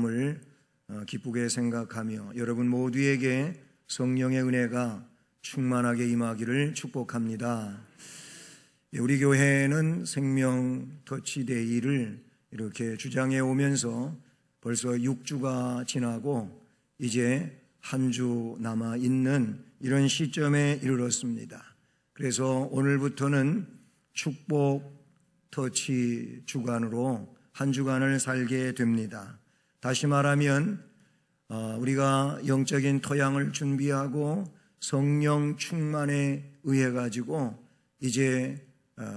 을 기쁘게 생각하며 여러분 모두에게 성령의 은혜가 충만하게 임하기를 축복합니다. 우리 교회는 생명 터치데이를 이렇게 주장해 오면서 벌써 6주가 지나고 이제 한 주 남아 있는 이런 시점에 이르렀습니다. 그래서 오늘부터는 축복 터치 주간으로 한 주간을 살게 됩니다. 다시 말하면 우리가 영적인 토양을 준비하고 성령 충만에 의해 가지고 이제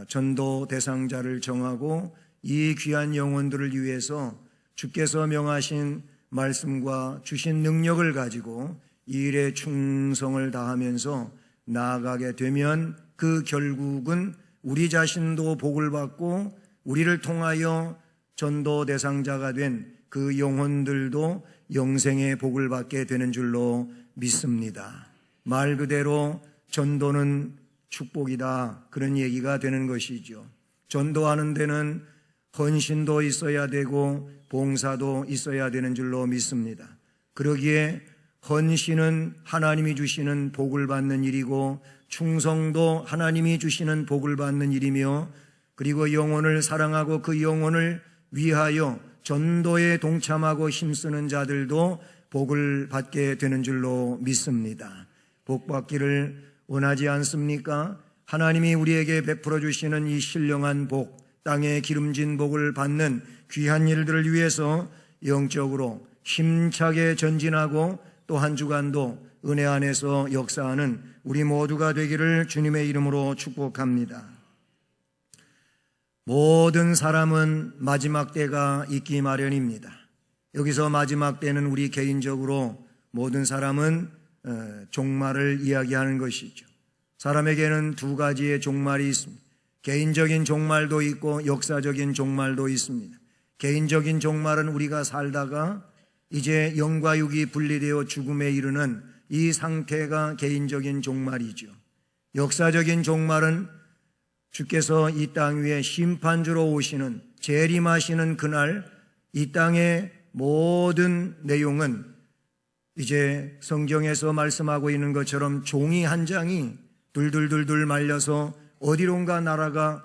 전도 대상자를 정하고 이 귀한 영혼들을 위해서 주께서 명하신 말씀과 주신 능력을 가지고 이 일에 충성을 다하면서 나아가게 되면 그 결국은 우리 자신도 복을 받고 우리를 통하여 전도 대상자가 된 그 영혼들도 영생의 복을 받게 되는 줄로 믿습니다. 말 그대로 전도는 축복이다, 그런 얘기가 되는 것이죠. 전도하는 데는 헌신도 있어야 되고 봉사도 있어야 되는 줄로 믿습니다. 그러기에 헌신은 하나님이 주시는 복을 받는 일이고 충성도 하나님이 주시는 복을 받는 일이며, 그리고 영혼을 사랑하고 그 영혼을 위하여 전도에 동참하고 힘쓰는 자들도 복을 받게 되는 줄로 믿습니다. 복 받기를 원하지 않습니까? 하나님이 우리에게 베풀어 주시는 이 신령한 복, 땅에 기름진 복을 받는 귀한 일들을 위해서 영적으로 힘차게 전진하고 또 한 주간도 은혜 안에서 역사하는 우리 모두가 되기를 주님의 이름으로 축복합니다. 모든 사람은 마지막 때가 있기 마련입니다. 여기서 마지막 때는 우리 개인적으로 모든 사람은 종말을 이야기하는 것이죠. 사람에게는 두 가지의 종말이 있습니다. 개인적인 종말도 있고 역사적인 종말도 있습니다. 개인적인 종말은 우리가 살다가 이제 영과 육이 분리되어 죽음에 이르는 이 상태가 개인적인 종말이죠. 역사적인 종말은 주께서 이 땅 위에 심판주로 오시는, 재림하시는 그날 이 땅의 모든 내용은 이제 성경에서 말씀하고 있는 것처럼 종이 한 장이 둘둘둘둘 말려서 어디론가 날아가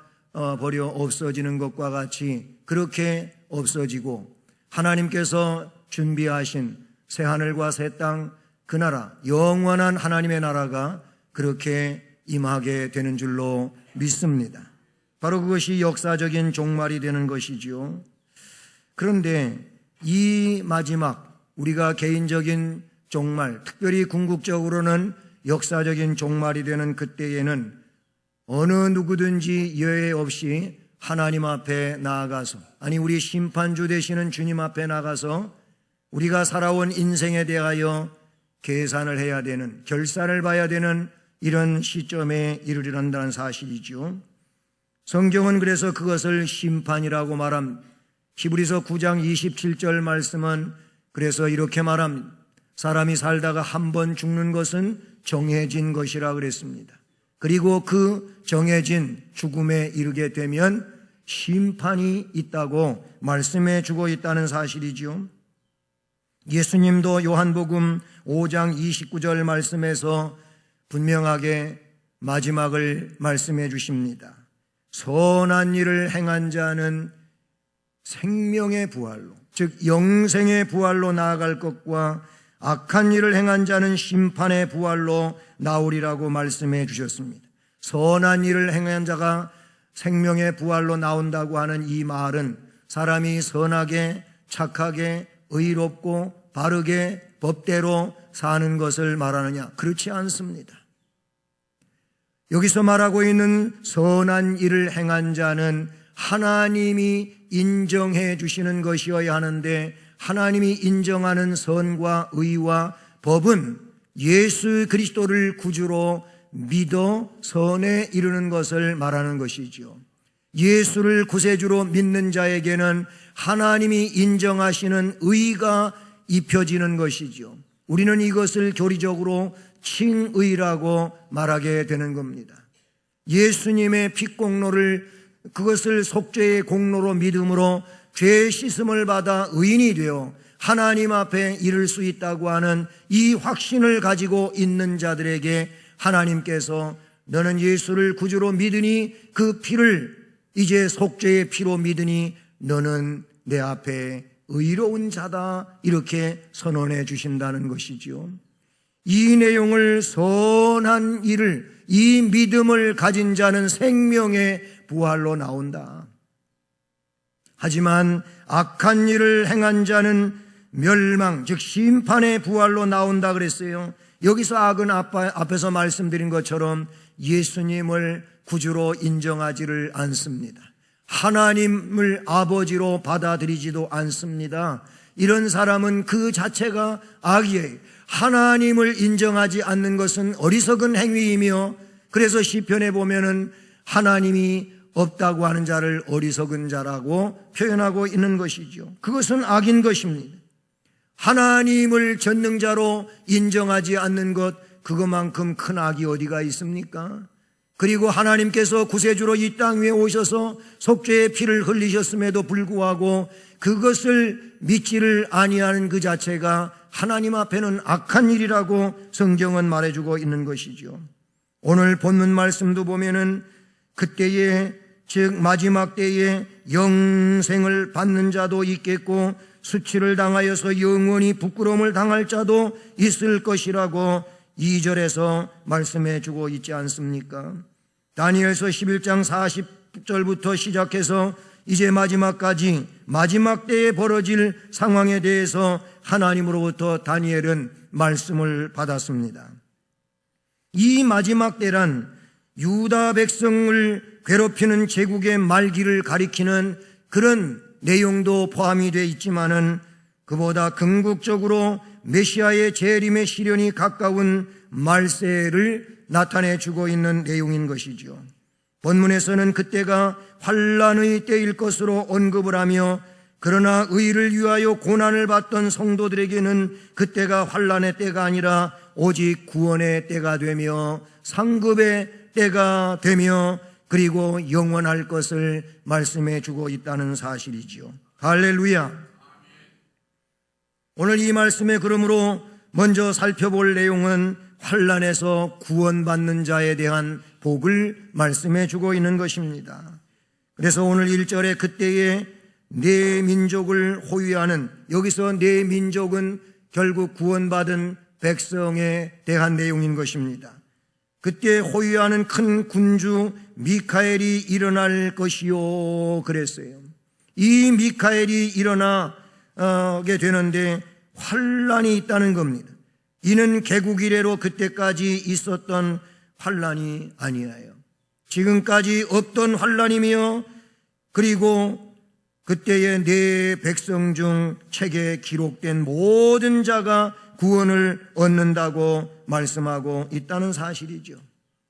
버려 없어지는 것과 같이 그렇게 없어지고, 하나님께서 준비하신 새하늘과 새 땅, 그 나라, 영원한 하나님의 나라가 그렇게 임하게 되는 줄로 믿습니다. 바로 그것이 역사적인 종말이 되는 것이지요. 그런데 이 마지막, 우리가 개인적인 종말, 특별히 궁극적으로는 역사적인 종말이 되는 그때에는 어느 누구든지 예외 없이 하나님 앞에 나아가서, 아니 우리 심판주 되시는 주님 앞에 나가서 우리가 살아온 인생에 대하여 계산을 해야 되는, 결산을 봐야 되는 이런 시점에 이르리란다는 사실이죠. 성경은 그래서 그것을 심판이라고 말합니다. 히브리서 9장 27절 말씀은 그래서 이렇게 말합니다. 사람이 살다가 한 번 죽는 것은 정해진 것이라 그랬습니다. 그리고 그 정해진 죽음에 이르게 되면 심판이 있다고 말씀해 주고 있다는 사실이죠. 예수님도 요한복음 5장 29절 말씀에서 분명하게 마지막을 말씀해 주십니다. 선한 일을 행한 자는 생명의 부활로, 즉 영생의 부활로 나아갈 것과 악한 일을 행한 자는 심판의 부활로 나오리라고 말씀해 주셨습니다. 선한 일을 행한 자가 생명의 부활로 나온다고 하는 이 말은 사람이 선하게, 착하게, 의롭고 바르게 법대로 사는 것을 말하느냐? 그렇지 않습니다. 여기서 말하고 있는 선한 일을 행한 자는 하나님이 인정해 주시는 것이어야 하는데, 하나님이 인정하는 선과 의와 법은 예수 그리스도를 구주로 믿어 선에 이르는 것을 말하는 것이죠. 예수를 구세주로 믿는 자에게는 하나님이 인정하시는 의가 입혀지는 것이죠. 우리는 이것을 교리적으로 칭의라고 말하게 되는 겁니다. 예수님의 핏공로를, 그것을 속죄의 공로로 믿음으로 죄 씻음을 받아 의인이 되어 하나님 앞에 이를 수 있다고 하는 이 확신을 가지고 있는 자들에게 하나님께서 너는 예수를 구주로 믿으니 그 피를 이제 속죄의 피로 믿으니 너는 내 앞에 의로운 자다, 이렇게 선언해 주신다는 것이지요. 이 내용을, 선한 일을, 이 믿음을 가진 자는 생명의 부활로 나온다. 하지만 악한 일을 행한 자는 멸망, 즉 심판의 부활로 나온다 그랬어요. 여기서 악은 앞에서 말씀드린 것처럼 예수님을 구주로 인정하지를 않습니다. 하나님을 아버지로 받아들이지도 않습니다. 이런 사람은 그 자체가 악이에요. 하나님을 인정하지 않는 것은 어리석은 행위이며, 그래서 시편에 보면은 하나님이 없다고 하는 자를 어리석은 자라고 표현하고 있는 것이죠. 그것은 악인 것입니다. 하나님을 전능자로 인정하지 않는 것, 그것만큼 큰 악이 어디가 있습니까? 그리고 하나님께서 구세주로 이 땅 위에 오셔서 속죄의 피를 흘리셨음에도 불구하고 그것을 믿지를 아니하는 그 자체가 하나님 앞에는 악한 일이라고 성경은 말해주고 있는 것이죠. 오늘 본문 말씀도 보면은 그때에, 즉 마지막 때에 영생을 받는 자도 있겠고 수치를 당하여서 영원히 부끄러움을 당할 자도 있을 것이라고 2절에서 말씀해 주고 있지 않습니까? 다니엘서 11장 40절부터 시작해서 이제 마지막까지 마지막 때에 벌어질 상황에 대해서 하나님으로부터 다니엘은 말씀을 받았습니다. 이 마지막 때란 유다 백성을 괴롭히는 제국의 말기를 가리키는 그런 내용도 포함이 되어 있지만은 그보다 궁극적으로 메시아의 재림의 시련이 가까운 말세를 나타내 주고 있는 내용인 것이죠. 본문에서는 그때가 환난의 때일 것으로 언급을 하며, 그러나 의를 위하여 고난을 받던 성도들에게는 그때가 환난의 때가 아니라 오직 구원의 때가 되며 상급의 때가 되며 그리고 영원할 것을 말씀해 주고 있다는 사실이지요. 할렐루야. 오늘 이 말씀에 그러므로 먼저 살펴볼 내용은 환난에서 구원받는 자에 대한 복을 말씀해 주고 있는 것입니다. 그래서 오늘 1절에 그때에 내 민족을 호위하는, 여기서 내 민족은 결국 구원받은 백성에 대한 내용인 것입니다. 그때 호위하는 큰 군주 미카엘이 일어날 것이요 그랬어요. 이 미카엘이 일어나게 되는데 환난이 있다는 겁니다. 이는 개국 이래로 그때까지 있었던 환난이 아니에요. 지금까지 없던 환난이며, 그리고 그때의 내 백성 중 책에 기록된 모든 자가 구원을 얻는다고 말씀하고 있다는 사실이죠.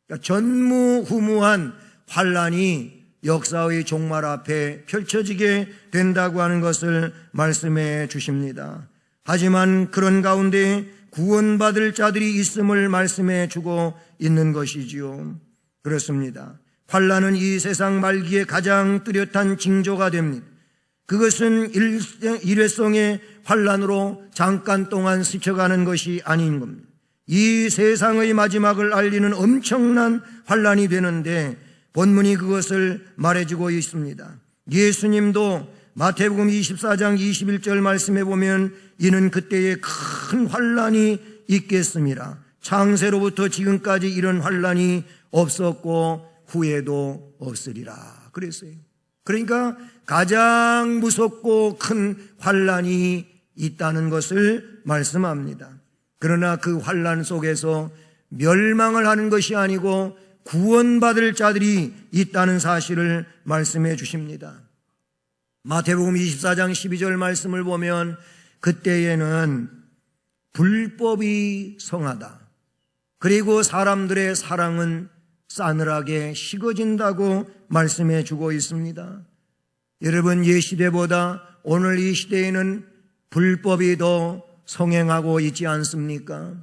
그러니까 전무후무한 환난이 역사의 종말 앞에 펼쳐지게 된다고 하는 것을 말씀해 주십니다. 하지만 그런 가운데 구원받을 자들이 있음을 말씀해 주고 있는 것이지요. 그렇습니다. 환난은 이 세상 말기에 가장 뚜렷한 징조가 됩니다. 그것은 일회성의 환난으로 잠깐 동안 스쳐가는 것이 아닌 겁니다. 이 세상의 마지막을 알리는 엄청난 환난이 되는데 본문이 그것을 말해주고 있습니다. 예수님도 마태복음 24장 21절 말씀해 보면 이는 그때에 큰 환난이 있겠습니다. 창세로부터 지금까지 이런 환난이 없었고 후에도 없으리라 그랬어요. 그러니까 가장 무섭고 큰 환난이 있다는 것을 말씀합니다. 그러나 그 환난 속에서 멸망을 하는 것이 아니고 구원받을 자들이 있다는 사실을 말씀해 주십니다. 마태복음 24장 12절 말씀을 보면 그때에는 불법이 성하다. 그리고 사람들의 사랑은 싸늘하게 식어진다고 말씀해 주고 있습니다. 여러분, 옛시대보다 오늘 이 시대에는 불법이 더 성행하고 있지 않습니까?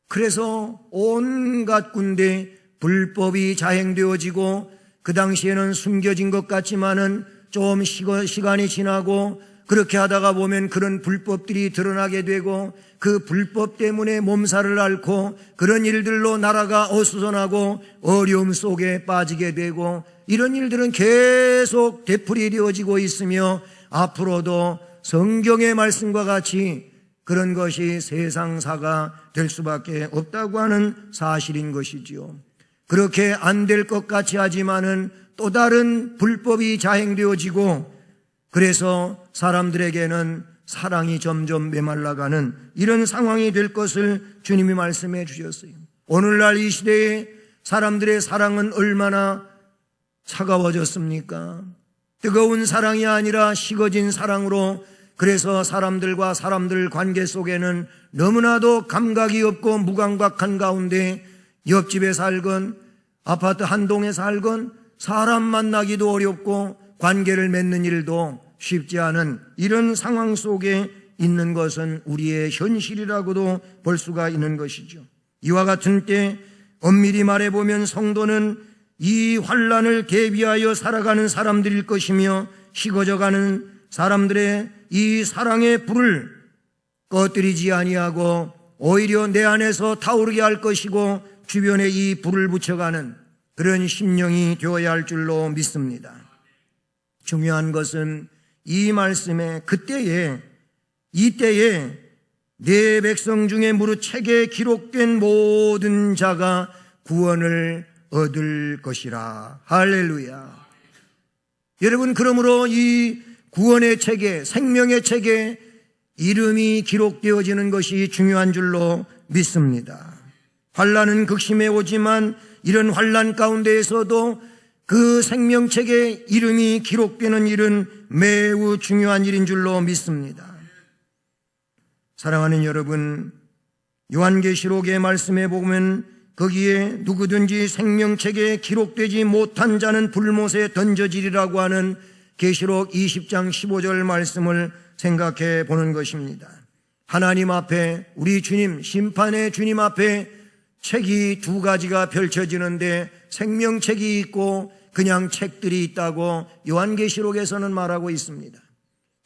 그래서 온갖 군데 불법이 자행되어지고 그 당시에는 숨겨진 것 같지만은 좀 시간이 지나고 그렇게 하다가 보면 그런 불법들이 드러나게 되고 그 불법 때문에 몸살을 앓고 그런 일들로 나라가 어수선하고 어려움 속에 빠지게 되고 이런 일들은 계속 되풀이되어지고 있으며 앞으로도 성경의 말씀과 같이 그런 것이 세상사가 될 수밖에 없다고 하는 사실인 것이지요. 그렇게 안 될 것 같이 하지만은 또 다른 불법이 자행되어지고 그래서 사람들에게는 사랑이 점점 메말라가는 이런 상황이 될 것을 주님이 말씀해 주셨어요. 오늘날 이 시대에 사람들의 사랑은 얼마나 차가워졌습니까? 뜨거운 사랑이 아니라 식어진 사랑으로 그래서 사람들과 사람들 관계 속에는 너무나도 감각이 없고 무감각한 가운데 옆집에 살건 아파트 한 동에 살건 사람 만나기도 어렵고 관계를 맺는 일도 쉽지 않은 이런 상황 속에 있는 것은 우리의 현실이라고도 볼 수가 있는 것이죠. 이와 같은 때 엄밀히 말해보면 성도는 이 환난을 대비하여 살아가는 사람들일 것이며 식어져가는 사람들의 이 사랑의 불을 꺼뜨리지 아니하고 오히려 내 안에서 타오르게 할 것이고 주변에 이 불을 붙여가는 그런 심령이 되어야 할 줄로 믿습니다. 중요한 것은 이 말씀에 이때에 내 백성 중에 무릇 책에 기록된 모든 자가 구원을 얻을 것이라. 할렐루야. 여러분, 그러므로 이 구원의 책에, 생명의 책에 이름이 기록되어지는 것이 중요한 줄로 믿습니다. 환난은 극심해 오지만 이런 환난 가운데에서도 그 생명책에 이름이 기록되는 일은 매우 중요한 일인 줄로 믿습니다. 사랑하는 여러분, 요한계시록의 말씀에 보면 거기에 누구든지 생명책에 기록되지 못한 자는 불못에 던져지리라고 하는 계시록 20장 15절 말씀을 생각해 보는 것입니다. 하나님 앞에 우리 주님, 심판의 주님 앞에 책이 두 가지가 펼쳐지는데 생명책이 있고 그냥 책들이 있다고 요한계시록에서는 말하고 있습니다.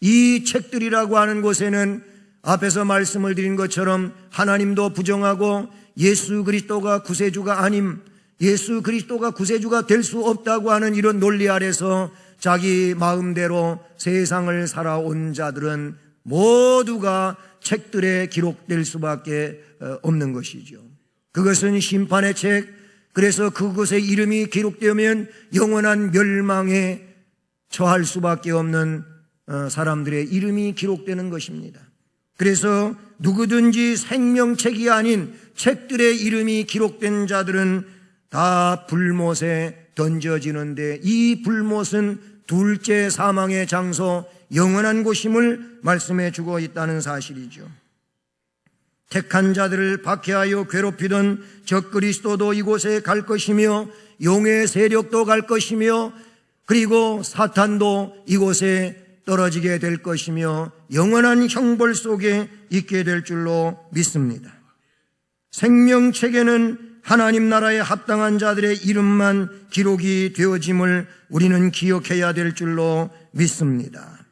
이 책들이라고 하는 곳에는 앞에서 말씀을 드린 것처럼 하나님도 부정하고 예수 그리스도가 구세주가 아님, 예수 그리스도가 구세주가 될 수 없다고 하는 이런 논리 아래서 자기 마음대로 세상을 살아온 자들은 모두가 책들에 기록될 수밖에 없는 것이죠. 그것은 심판의 책, 그래서 그곳에 이름이 기록되면 영원한 멸망에 처할 수밖에 없는 사람들의 이름이 기록되는 것입니다. 그래서 누구든지 생명책이 아닌 책들의 이름이 기록된 자들은 다 불못에 던져지는데 이 불못은 둘째 사망의 장소, 영원한 곳임을 말씀해 주고 있다는 사실이죠. 택한 자들을 박해하여 괴롭히던 적그리스도도 이곳에 갈 것이며 용의 세력도 갈 것이며 그리고 사탄도 이곳에 떨어지게 될 것이며 영원한 형벌 속에 있게 될 줄로 믿습니다. 생명책에는 하나님 나라에 합당한 자들의 이름만 기록이 되어짐을 우리는 기억해야 될 줄로 믿습니다.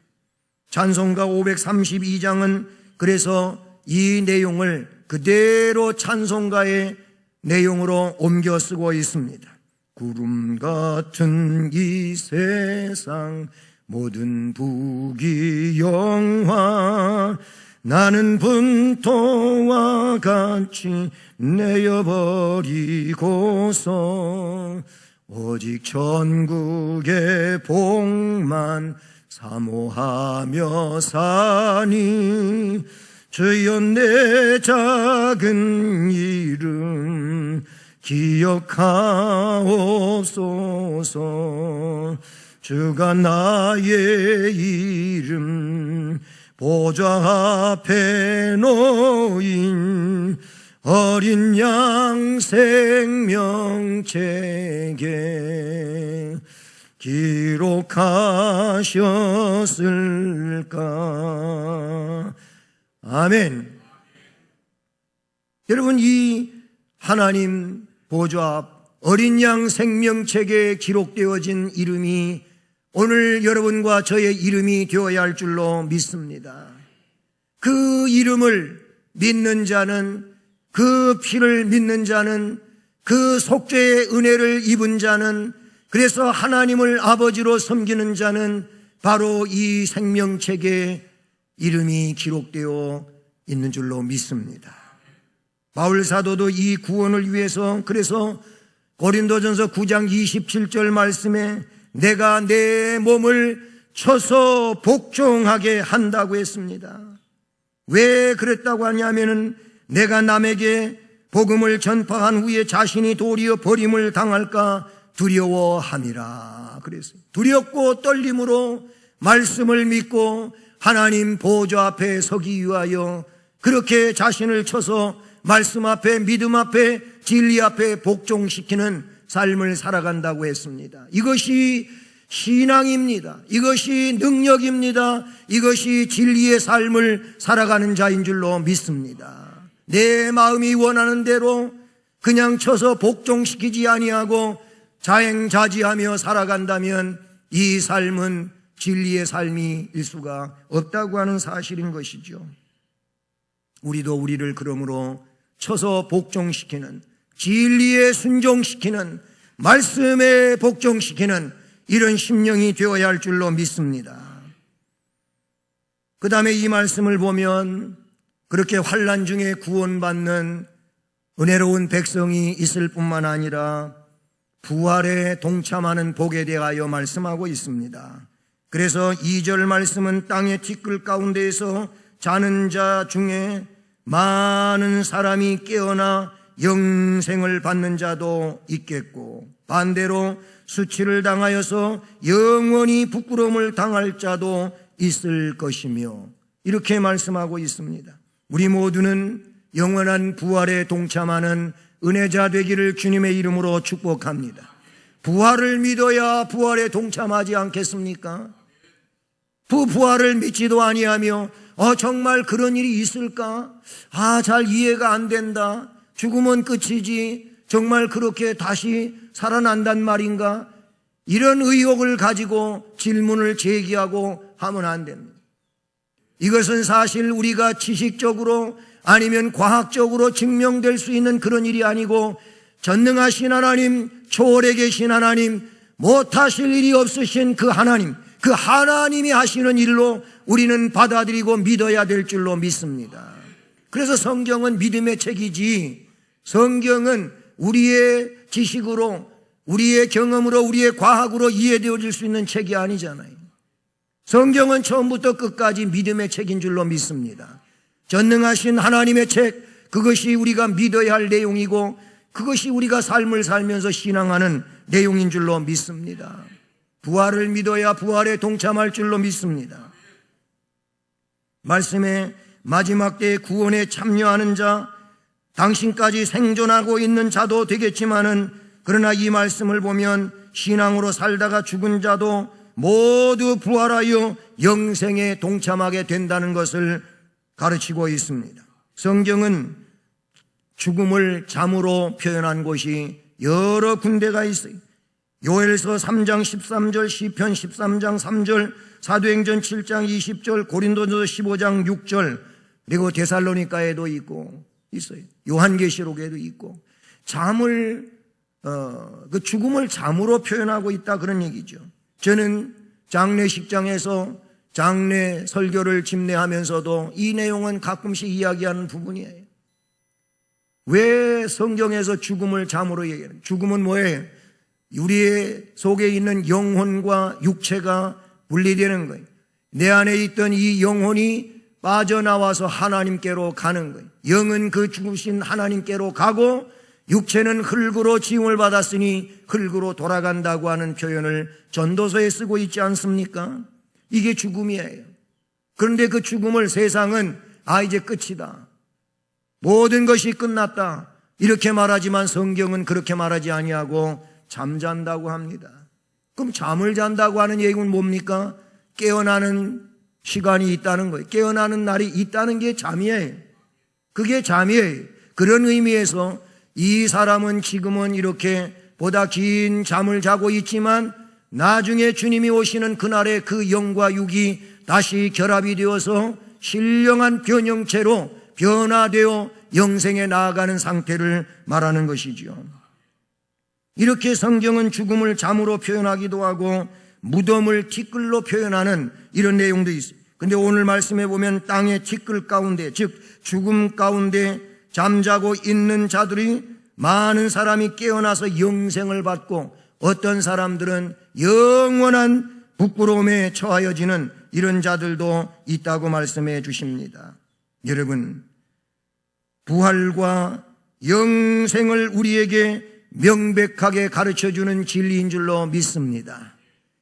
찬송가 532장은 그래서 이 내용을 그대로 찬송가의 내용으로 옮겨 쓰고 있습니다. 구름 같은 이 세상 모든 부귀영화 나는 분토와 같이 내어버리고서 오직 천국의 복만 사모하며 사니 주여 내 작은 이름 기억하옵소서. 주가 나의 이름 보좌 앞에 놓인 어린 양 생명책에 기록하셨을까. 아멘. 여러분, 이 하나님 보좌 앞 어린 양 생명책에 기록되어진 이름이 오늘 여러분과 저의 이름이 되어야 할 줄로 믿습니다. 그 이름을 믿는 자는, 그 피를 믿는 자는, 그 속죄의 은혜를 입은 자는, 그래서 하나님을 아버지로 섬기는 자는 바로 이 생명책에 이름이 기록되어 있는 줄로 믿습니다. 바울 사도도 이 구원을 위해서 그래서 고린도전서 9장 27절 말씀에 내가 내 몸을 쳐서 복종하게 한다고 했습니다. 왜 그랬다고 하냐면은 내가 남에게 복음을 전파한 후에 자신이 도리어 버림을 당할까 두려워함이라 그랬어요. 두렵고 떨림으로 말씀을 믿고 하나님 보좌 앞에 서기 위하여 그렇게 자신을 쳐서 말씀 앞에, 믿음 앞에, 진리 앞에 복종시키는 삶을 살아간다고 했습니다. 이것이 신앙입니다. 이것이 능력입니다. 이것이 진리의 삶을 살아가는 자인 줄로 믿습니다. 내 마음이 원하는 대로 그냥 쳐서 복종시키지 아니하고 자행자지하며 살아간다면 이 삶은 진리의 삶일 수가 없다고 하는 사실인 것이죠. 우리도 우리를 그러므로 쳐서 복종시키는, 진리에 순종시키는, 말씀에 복종시키는 이런 심령이 되어야 할 줄로 믿습니다. 그 다음에 이 말씀을 보면 그렇게 환난 중에 구원받는 은혜로운 백성이 있을 뿐만 아니라 부활에 동참하는 복에 대하여 말씀하고 있습니다. 그래서 2절 말씀은 땅의 티끌 가운데에서 자는 자 중에 많은 사람이 깨어나 영생을 받는 자도 있겠고 반대로 수치를 당하여서 영원히 부끄러움을 당할 자도 있을 것이며 이렇게 말씀하고 있습니다. 우리 모두는 영원한 부활에 동참하는 은혜자 되기를 주님의 이름으로 축복합니다. 부활을 믿어야 부활에 동참하지 않겠습니까? 부활을 믿지도 아니하며 정말 그런 일이 있을까? 잘 이해가 안 된다. 죽으면 끝이지 정말 그렇게 다시 살아난단 말인가? 이런 의혹을 가지고 질문을 제기하고 하면 안 됩니다. 이것은 사실 우리가 지식적으로 아니면 과학적으로 증명될 수 있는 그런 일이 아니고 전능하신 하나님, 초월에 계신 하나님, 못하실 일이 없으신 그 하나님, 그 하나님이 하시는 일로 우리는 받아들이고 믿어야 될 줄로 믿습니다. 그래서 성경은 믿음의 책이지 성경은 우리의 지식으로, 우리의 경험으로, 우리의 과학으로 이해되어질 수 있는 책이 아니잖아요. 성경은 처음부터 끝까지 믿음의 책인 줄로 믿습니다. 전능하신 하나님의 책, 그것이 우리가 믿어야 할 내용이고 그것이 우리가 삶을 살면서 신앙하는 내용인 줄로 믿습니다. 부활을 믿어야 부활에 동참할 줄로 믿습니다. 말씀에 마지막 때의 구원에 참여하는 자, 당신까지 생존하고 있는 자도 되겠지만은 그러나 이 말씀을 보면 신앙으로 살다가 죽은 자도 모두 부활하여 영생에 동참하게 된다는 것을 가르치고 있습니다. 성경은 죽음을 잠으로 표현한 곳이 여러 군데가 있어요. 요엘서 3장 13절, 시편 13장 3절, 사도행전 7장 20절, 고린도전서 15장 6절, 그리고 데살로니가에도 있어요. 요한계시록에도 있고 그 죽음을 잠으로 표현하고 있다 그런 얘기죠. 저는 장례식장에서 장례 설교를 집례하면서도 이 내용은 가끔씩 이야기하는 부분이에요. 왜 성경에서 죽음을 잠으로 얘기하는? 죽음은 뭐예요? 우리의 속에 있는 영혼과 육체가 분리되는 거예요. 내 안에 있던 이 영혼이 빠져나와서 하나님께로 가는 거예요. 영은 그 죽으신 하나님께로 가고 육체는 흙으로 지음을 받았으니 흙으로 돌아간다고 하는 표현을 전도서에 쓰고 있지 않습니까? 이게 죽음이에요. 그런데 그 죽음을 세상은 이제 끝이다, 모든 것이 끝났다 이렇게 말하지만 성경은 그렇게 말하지 아니하고 잠잔다고 합니다. 그럼 잠을 잔다고 하는 얘기는 뭡니까? 깨어나는 시간이 있다는 거예요. 깨어나는 날이 있다는 게 잠이에요. 그게 잠이에요. 그런 의미에서 이 사람은 지금은 이렇게 보다 긴 잠을 자고 있지만 나중에 주님이 오시는 그날에 그 영과 육이 다시 결합이 되어서 신령한 변형체로 변화되어 영생에 나아가는 상태를 말하는 것이지요. 이렇게 성경은 죽음을 잠으로 표현하기도 하고 무덤을 티끌로 표현하는 이런 내용도 있습니다. 근데 오늘 말씀해 보면 땅의 티끌 가운데, 즉 죽음 가운데 잠자고 있는 자들이 많은 사람이 깨어나서 영생을 받고 어떤 사람들은 영원한 부끄러움에 처하여지는 이런 자들도 있다고 말씀해 주십니다. 여러분, 부활과 영생을 우리에게 명백하게 가르쳐주는 진리인 줄로 믿습니다.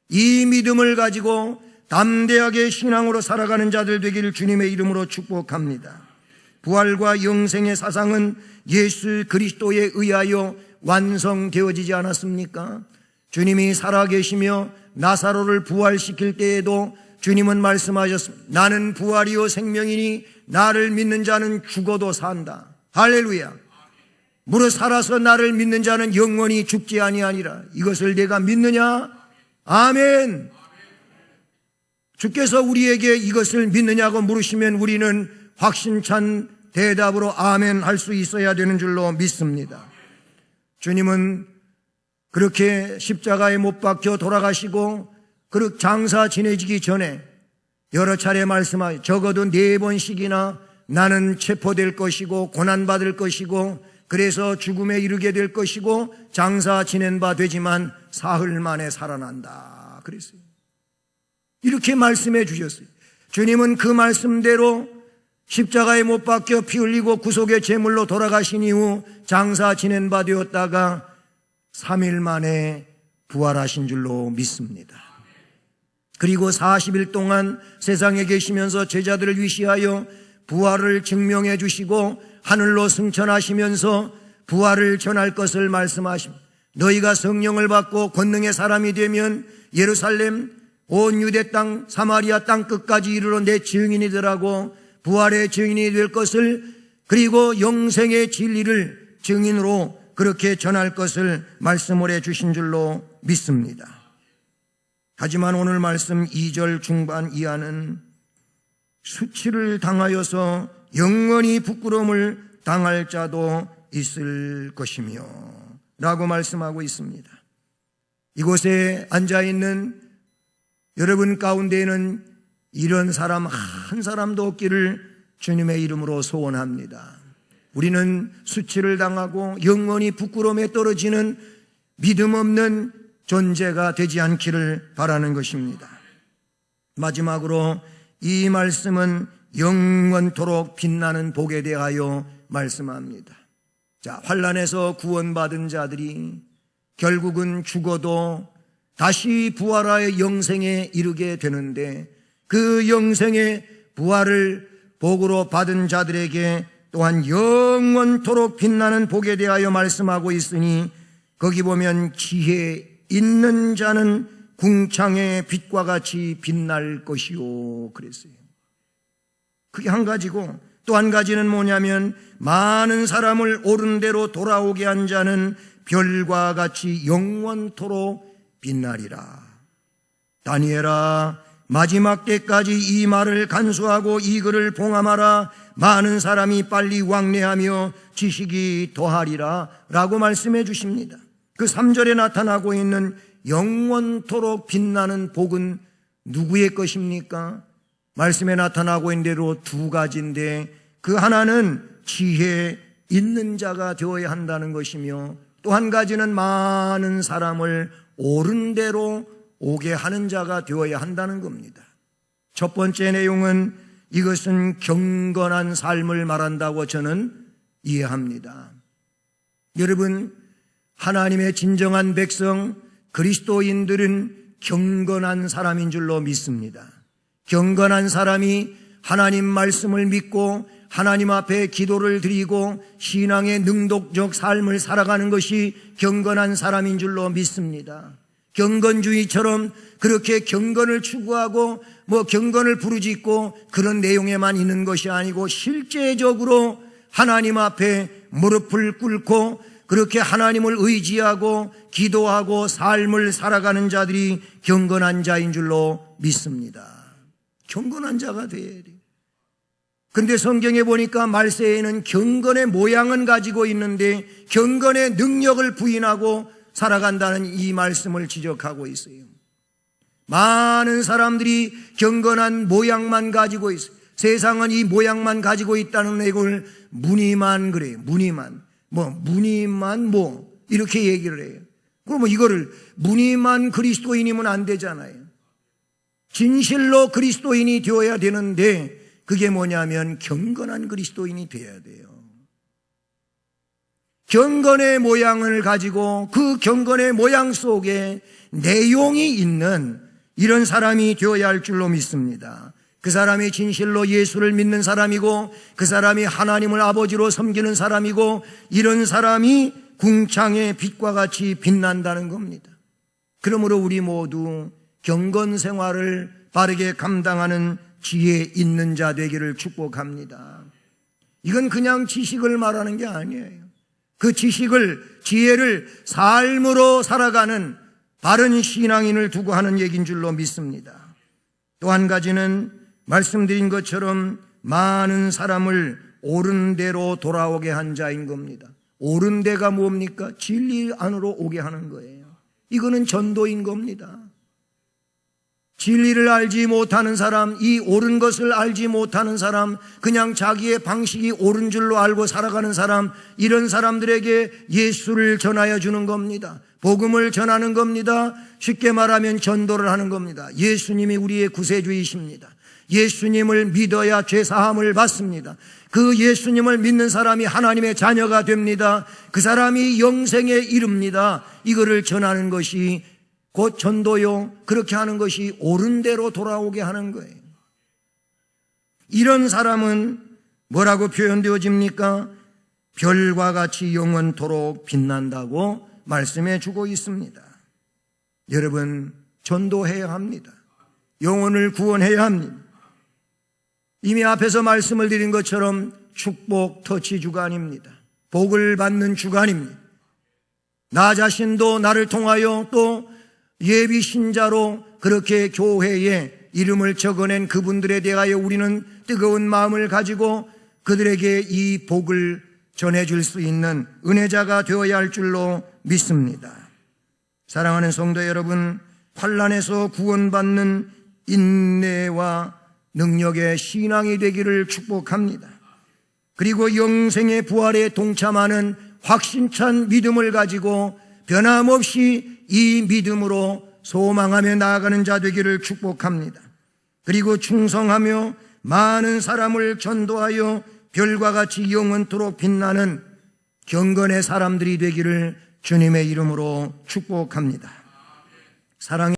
이 믿음을 가지고 담대하게 신앙으로 살아가는 자들 되기를 주님의 이름으로 축복합니다. 부활과 영생의 사상은 예수 그리스도에 의하여 완성되어지지 않았습니까? 주님이 살아계시며 나사로를 부활시킬 때에도 주님은 말씀하셨습니다. 나는 부활이요 생명이니 나를 믿는 자는 죽어도 산다. 할렐루야. 무릇 살아서 나를 믿는 자는 영원히 죽지 아니하니라. 이것을 내가 믿느냐? 아멘. 주께서 우리에게 이것을 믿느냐고 물으시면 우리는 확신찬 대답으로 아멘 할 수 있어야 되는 줄로 믿습니다. 주님은 그렇게 십자가에 못 박혀 돌아가시고 그렇게 장사 지내지기 전에 여러 차례 말씀하여 적어도 4번씩이나 나는 체포될 것이고 고난받을 것이고 그래서 죽음에 이르게 될 것이고 장사 지낸 바 되지만 사흘 만에 살아난다 그랬어요. 이렇게 말씀해 주셨어요. 주님은 그 말씀대로 십자가에 못 박혀 피 흘리고 구속의 제물로 돌아가신 이후 장사 지낸 바 되었다가 3일 만에 부활하신 줄로 믿습니다. 그리고 40일 동안 세상에 계시면서 제자들을 위시하여 부활을 증명해 주시고 하늘로 승천하시면서 부활을 전할 것을 말씀하십니다. 너희가 성령을 받고 권능의 사람이 되면 예루살렘 온 유대 땅 사마리아 땅 끝까지 이르러 내 증인이 되라고 부활의 증인이 될 것을 그리고 영생의 진리를 증인으로 그렇게 전할 것을 말씀을 해 주신 줄로 믿습니다. 하지만 오늘 말씀 2절 중반 이하는 수치를 당하여서 영원히 부끄러움을 당할 자도 있을 것이며 라고 말씀하고 있습니다. 이곳에 앉아있는 여러분 가운데에는 이런 사람 한 사람도 없기를 주님의 이름으로 소원합니다. 우리는 수치를 당하고 영원히 부끄러움에 떨어지는 믿음 없는 존재가 되지 않기를 바라는 것입니다. 마지막으로 이 말씀은 영원토록 빛나는 복에 대하여 말씀합니다. 자, 환난에서 구원받은 자들이 결국은 죽어도 다시 부활하여 영생에 이르게 되는데 그 영생의 부활을 복으로 받은 자들에게 또한 영원토록 빛나는 복에 대하여 말씀하고 있으니 거기 보면 지혜 있는 자는 궁창의 빛과 같이 빛날 것이요 그랬어요. 그게 한 가지고 또 한 가지는 뭐냐면 많은 사람을 옳은 대로 돌아오게 한 자는 별과 같이 영원토록 빛나리라. 다니엘아 마지막 때까지 이 말을 간수하고 이 글을 봉함하라. 많은 사람이 빨리 왕래하며 지식이 더하리라 라고 말씀해 주십니다. 그 3절에 나타나고 있는 영원토록 빛나는 복은 누구의 것입니까? 말씀에 나타나고 있는 대로 2가지인데 그 하나는 지혜 있는 자가 되어야 한다는 것이며 또 한 가지는 많은 사람을 옳은 대로 오게 하는 자가 되어야 한다는 겁니다. 첫 번째 내용은 이것은 경건한 삶을 말한다고 저는 이해합니다. 여러분, 하나님의 진정한 백성 그리스도인들은 경건한 사람인 줄로 믿습니다. 경건한 사람이 하나님 말씀을 믿고 하나님 앞에 기도를 드리고 신앙의 능동적 삶을 살아가는 것이 경건한 사람인 줄로 믿습니다. 경건주의처럼 그렇게 경건을 추구하고 경건을 부르짖고 그런 내용에만 있는 것이 아니고 실제적으로 하나님 앞에 무릎을 꿇고 그렇게 하나님을 의지하고 기도하고 삶을 살아가는 자들이 경건한 자인 줄로 믿습니다. 경건한 자가 돼야 돼요. 그런데 성경에 보니까 말세에는 경건의 모양은 가지고 있는데 경건의 능력을 부인하고 살아간다는 이 말씀을 지적하고 있어요. 많은 사람들이 경건한 모양만 가지고 있어요. 세상은 이 모양만 가지고 있다는 얘기를 무늬만 그래요. 무늬만 이렇게 얘기를 해요. 그러면 이거를 무늬만 그리스도인이면 안 되잖아요. 진실로 그리스도인이 되어야 되는데 그게 뭐냐면 경건한 그리스도인이 되어야 돼요. 경건의 모양을 가지고 그 경건의 모양 속에 내용이 있는 이런 사람이 되어야 할 줄로 믿습니다. 그 사람이 진실로 예수를 믿는 사람이고 그 사람이 하나님을 아버지로 섬기는 사람이고 이런 사람이 궁창의 빛과 같이 빛난다는 겁니다. 그러므로 우리 모두 경건 생활을 바르게 감당하는 지혜 있는 자 되기를 축복합니다. 이건 그냥 지식을 말하는 게 아니에요. 그 지혜를 삶으로 살아가는 바른 신앙인을 두고 하는 얘기인 줄로 믿습니다. 또 한 가지는 말씀드린 것처럼 많은 사람을 옳은 대로 돌아오게 한 자인 겁니다. 옳은 데가 뭡니까? 진리 안으로 오게 하는 거예요. 이거는 전도인 겁니다. 진리를 알지 못하는 사람, 이 옳은 것을 알지 못하는 사람, 그냥 자기의 방식이 옳은 줄로 알고 살아가는 사람, 이런 사람들에게 예수를 전하여 주는 겁니다. 복음을 전하는 겁니다. 쉽게 말하면 전도를 하는 겁니다. 예수님이 우리의 구세주이십니다. 예수님을 믿어야 죄사함을 받습니다. 그 예수님을 믿는 사람이 하나님의 자녀가 됩니다. 그 사람이 영생에 이릅니다. 이거를 전하는 것이 곧 전도요. 그렇게 하는 것이 옳은 대로 돌아오게 하는 거예요. 이런 사람은 뭐라고 표현되어집니까? 별과 같이 영원토록 빛난다고 말씀해 주고 있습니다. 여러분, 전도해야 합니다. 영혼을 구원해야 합니다. 이미 앞에서 말씀을 드린 것처럼 축복 터치 주간입니다. 복을 받는 주간입니다. 나 자신도 나를 통하여 또 예비 신자로 그렇게 교회에 이름을 적어낸 그분들에 대하여 우리는 뜨거운 마음을 가지고 그들에게 이 복을 전해줄 수 있는 은혜자가 되어야 할 줄로 믿습니다. 사랑하는 성도 여러분, 환난에서 구원받는 인내와 능력의 신앙이 되기를 축복합니다. 그리고 영생의 부활에 동참하는 확신찬 믿음을 가지고 변함없이 이 믿음으로 소망하며 나아가는 자 되기를 축복합니다. 그리고 충성하며 많은 사람을 전도하여 별과 같이 영원토록 빛나는 경건의 사람들이 되기를 주님의 이름으로 축복합니다. 사랑의